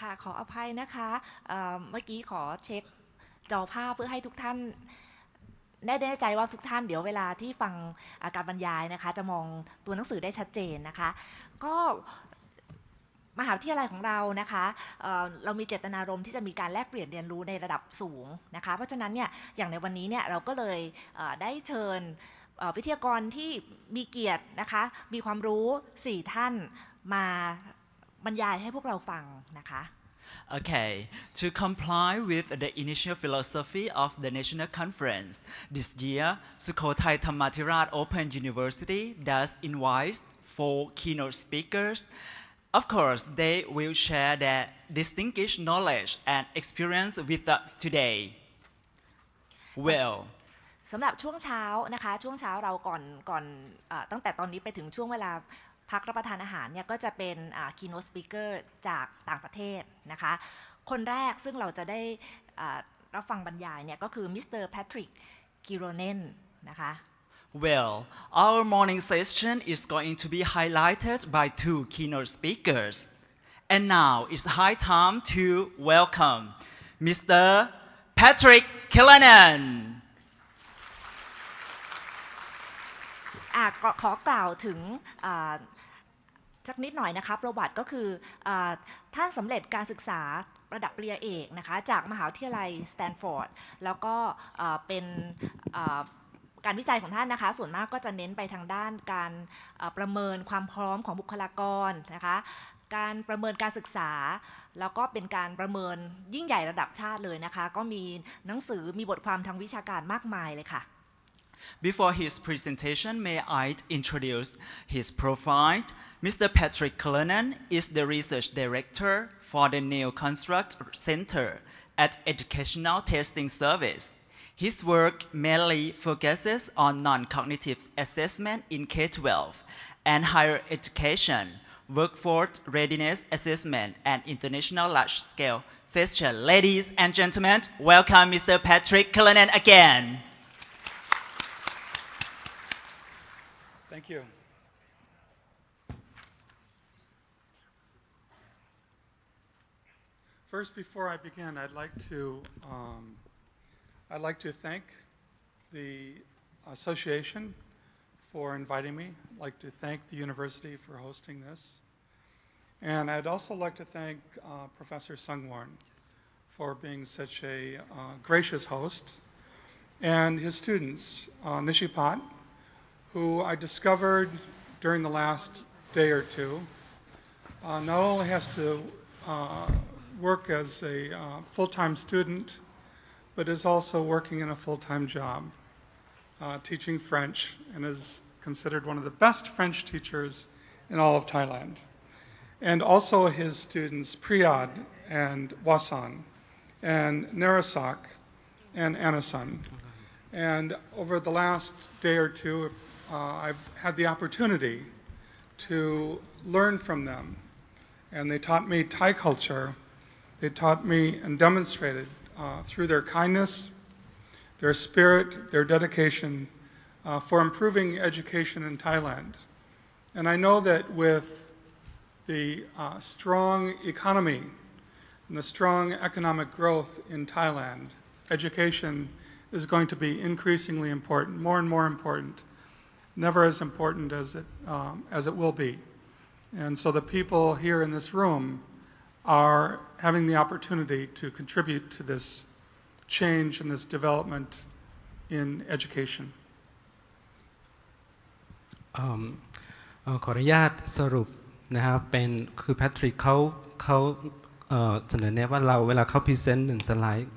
ค่ะขออภัยนะคะเมื่อกี้ขอเช็คจอภาพเพื่อให้ทุกท่านแน่ใจว่าทุกท่านเดี๋ยวเวลาที่ฟังการบรรยายนะคะจะมองตัวหนังสือได้ชัดเจนนะคะก็มหาวิทยาลัยของเรานะคะเรามีเจตนารมณ์ที่จะมีการแลกเปลี่ยนเรียนรู้ในระดับสูงนะคะเพราะฉะนั้นเนี่ยอย่างในวันนี้เนี่ยเราก็เลยได้เชิญวิทยากรที่มีเกียรตินะคะมีความรู้4ท่านมาบรรยายให้พวกเราฟังนะคะ Okay, to comply with the initial philosophy of the National Conference, this year, Sukhothai Thammathirat Open University does invite 4 keynote speakers. Of course, they will share their distinguished knowledge and experience with us today. Well, สำหรับช่วงเช้านะคะช่วงเช้าเราก่อนตั้งแต่ตอนนี้ไปถึงช่วงเวลาพักรับประทานอาหารเนี่ยก็จะเป็นkeynote speaker จากต่างประเทศนะคะคนแรกซึ่งเราจะได้รับฟังบรรยายเนี่ยก็คือมิสเตอร์แพทริกกิโรเนนนะคะ Well, our morning session is going to be highlighted by 2 keynote speakers. And now it's high time to welcome Mr. Pattrick Kyllonen.ขอกล่าวถึงสักนิดหน่อยนะคะประวัติก็คือท่านสำเร็จการศึกษาระดับปริญญาเอกนะคะจากมหาวิทยาลัยสแตนฟอร์ดแล้วก็เป็นการวิจัยของท่านนะคะส่วนมากก็จะเน้นไปทางด้านการประเมินความพร้อมของบุคลากรนะคะการประเมินการศึกษาแล้วก็เป็นการประเมินยิ่งใหญ่ระดับชาติเลยนะคะก็มีหนังสือมีบทความทางวิชาการมากมายเลยค่ะBefore his presentation, may I introduce his profile. Mr. Pattrick Kyllonen is the research director for the New Construct Center at Educational Testing Service. His work mainly focuses on non-cognitive assessment in K-12 and higher education, workforce readiness assessment, and international large-scale session. Ladies and gentlemen, welcome Mr. Pattrick Kyllonen again. Thank you. First, before I begin, I'd like to thank the association for inviting me. I'd like to thank the university for hosting this. And I'd also like to thank Professor Sungwarn for being such a gracious host, and his students, Nishipat, who I discovered during the last day or two, not only has to work as a full-time student, but is also working in a full-time job, teaching French, and is considered one of the best French teachers in all of Thailand. And also his students, Priyad and Wasan, and Narasak, and Anasan. And over the last day or two, I've had the opportunity to learn from them. And they taught me Thai culture. They taught me and demonstrated through their kindness, their spirit, their dedication for improving education in Thailand. And I know that with the strong economy and the strong economic growth in Thailand, education is going to be increasingly important, more and more important, never as important as it will be. And so the people here in this room are having the opportunity to contribute to this change and this development in education. ขออนุญาตสรุปนะครับเป็นคือแพทริกเขาเสนอแนะว่าเราเวลาเขาพรีเซนต์1 สไลด์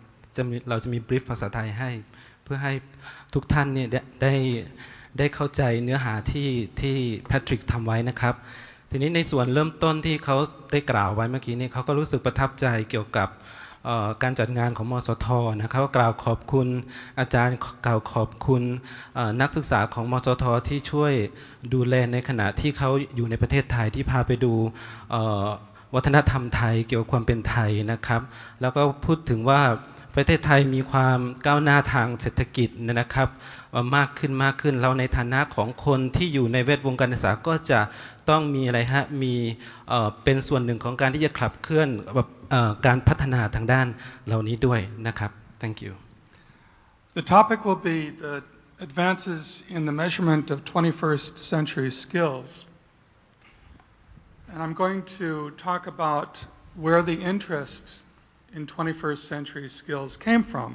เราจะมีบรีฟภาษาไทยให้เพื่อให้ทุกท่านเนี่ยได้เข้าใจเนื้อหาที่แพทริกทำไว้นะครับทีนี้ในส่วนเริ่มต้นที่เขาได้กล่าวไว้เมื่อกี้นี้เขาก็รู้สึกประทับใจเกี่ยวกับการจัดงานของมสทนะครับกล่าวขอบคุณอาจารย์กล่าวขอบคุณนักศึกษาของมสทที่ช่วยดูแลในขณะที่เขาอยู่ในประเทศไทยที่พาไปดูวัฒนธรรมไทยเกี่ยวกับความเป็นไทยนะครับแล้วก็พูดถึงว่า ประเทศไทยมีความก้าวหน้าทางเศรษฐกิจนะครับมากขึ้นเราในฐานะของคนที่อยู่ในแวดวงการศึกษาก็จะต้องมีอะไรฮะมีเป็นส่วนหนึ่งของการที่จะขับเคลื่อนการพัฒนาทางด้านเหล่านี้ด้วยนะครับ thank you The topic will be the advances in the measurement of 21st century skills. And I'm going to talk about where the interest in 21st century skills came from,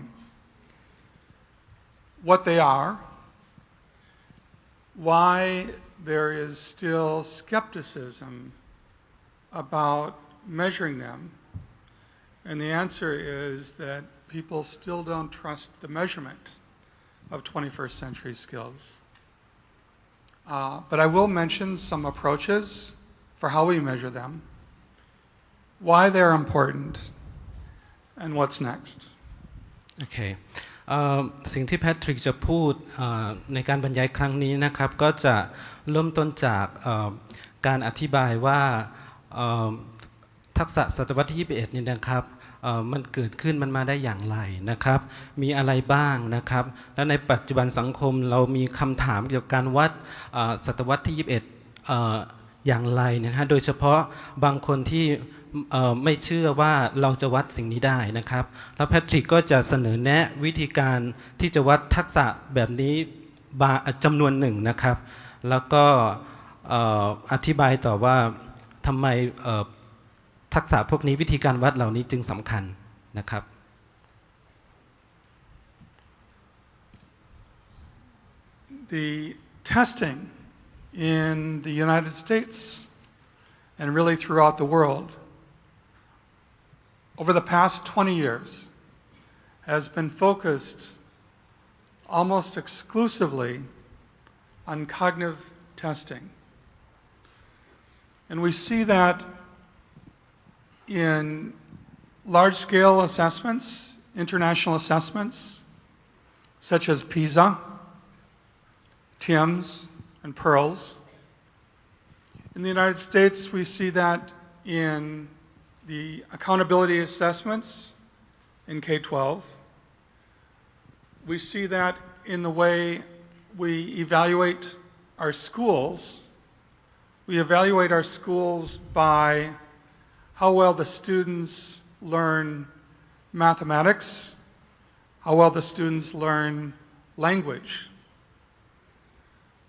what they are, why there is still skepticism about measuring them, and the answer is that people still don't trust the measurement of 21st century skills. But I will mention some approaches for how we measure them, why they're important, and what's next. โอเคสิ่งที่แพทริกจะพูดในการบรรยายครั้งนี้นะครับก็จะเริ่มต้นจากการอธิบายว่าทักษะศตวรรษที่21นี่นะครับมันเกิดขึ้นมันมาได้อย่างไรนะครับมีอะไรบ้างนะครับและในปัจจุบันสังคมเรามีคำถามเกี่ยวกับการวัดศตวรรษที่21อย่างไรนะฮะโดยเฉพาะบางคนที่ไม่เชื่อว่าเราจะวัดสิ่งนี้ได้นะครับแล้วแพทริกก็จะเสนอแนะวิธีการที่จะวัดทักษะแบบนี้จำนวนหนึ่งนะครับแล้วก็อธิบายต่อว่าทำไมทักษะพวกนี้วิธีการวัดเหล่านี้จึงสำคัญนะครับ The testing in the United States and really throughout the world over the past 20 years has been focused almost exclusively on cognitive testing. And we see that in large-scale assessments, international assessments, such as PISA, TIMSS, and PEARLS. In the United States, we see that in the accountability assessments in K-12. We see that in the way we evaluate our schools. We evaluate our schools by how well the students learn mathematics, how well the students learn language.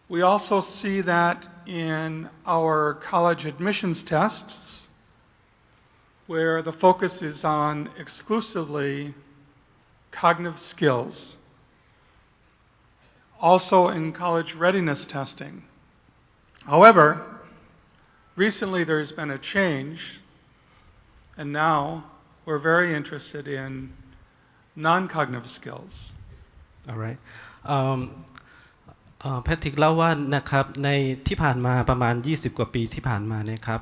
We also see that in our college admissions tests, where the focus is on exclusively cognitive skills. Also in college readiness testing. However, recently there's been a change, and now we're very interested in non-cognitive skills. All right. แพทริกเล่าว่านะครับในที่ผ่านมาประมาณ20กว่าปีที่ผ่านมานะครับ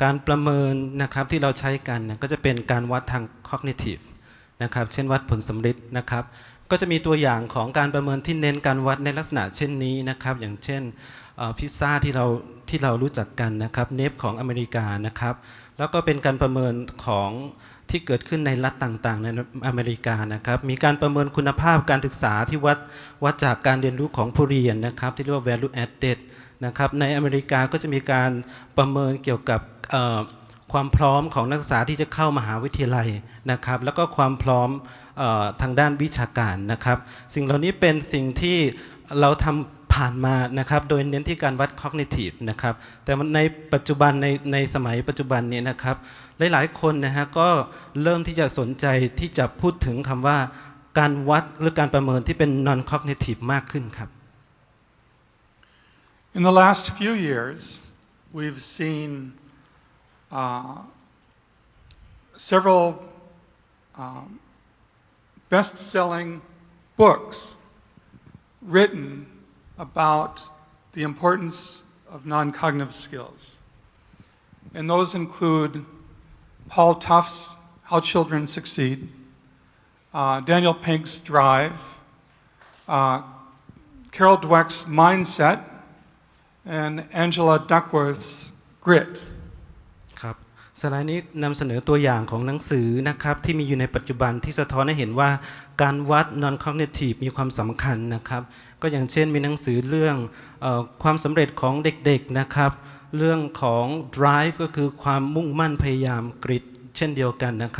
การประเมินนะครับที่เราใช้กันก็จะเป็นการวัดทาง cognitive นะครับเช่นวัดผลสำฤทธิ์นะครับก็จะมีตัวอย่างของการประเมินที่เน้นการวัดในลักษณะเช่นนี้นะครับอย่างเช่นพิซซ่าที่เรารู้จักกันนะครับเนฟของอเมริกานะครับแล้วก็เป็นการประเมินของที่เกิดขึ้นในรัฐต่างๆในอเมริกานะครับมีการประเมินคุณภาพการศึกษาที่วัดจากการเรียนรู้ของผู้เรียนนะครับที่เรียกว่า value added นะครับในอเมริกาก็จะมีการประเมินเกี่ยวกับความพร้อมของนักศึกษาที่จะเข้ามหาวิทยาลัยนะครับแล้วก็ความพร้อมทางด้านวิชาการนะครับสิ่งเหล่านี้เป็นสิ่งที่เราทำผ่านมานะครับโดยเน้นที่การวัด cognitive นะครับแต่ในปัจจุบันในสมัยปัจจุบันนี้นะครับหลายๆคนนะฮะก็เริ่มที่จะสนใจที่จะพูดถึงคำว่าการวัดหรือการประเมินที่เป็น non cognitive มากขึ้นครับ In the last few years, we've seen several best-selling books written about the importance of non-cognitive skills. And those include Paul Tuff's How Children Succeed, Daniel Pink's Drive, Carol Dweck's Mindset, and Angela Duckworth's Grit. ครับ สไลด์นี้นำเสนอตัวอย่างของหนังสือนะครับที่มีอยู่ในปัจจุบันที่สะท้อนให้เห็นว่าการวัด non-cognitive มีความสำคัญนะครับก็อย่างเช่นมีหนังสือเรื่องความสำเร็จของเด็กๆนะครับเรื่องของ drive ก็คือความมุ่งมั่นพยายามกริดเช่นเดียวกันนะครับ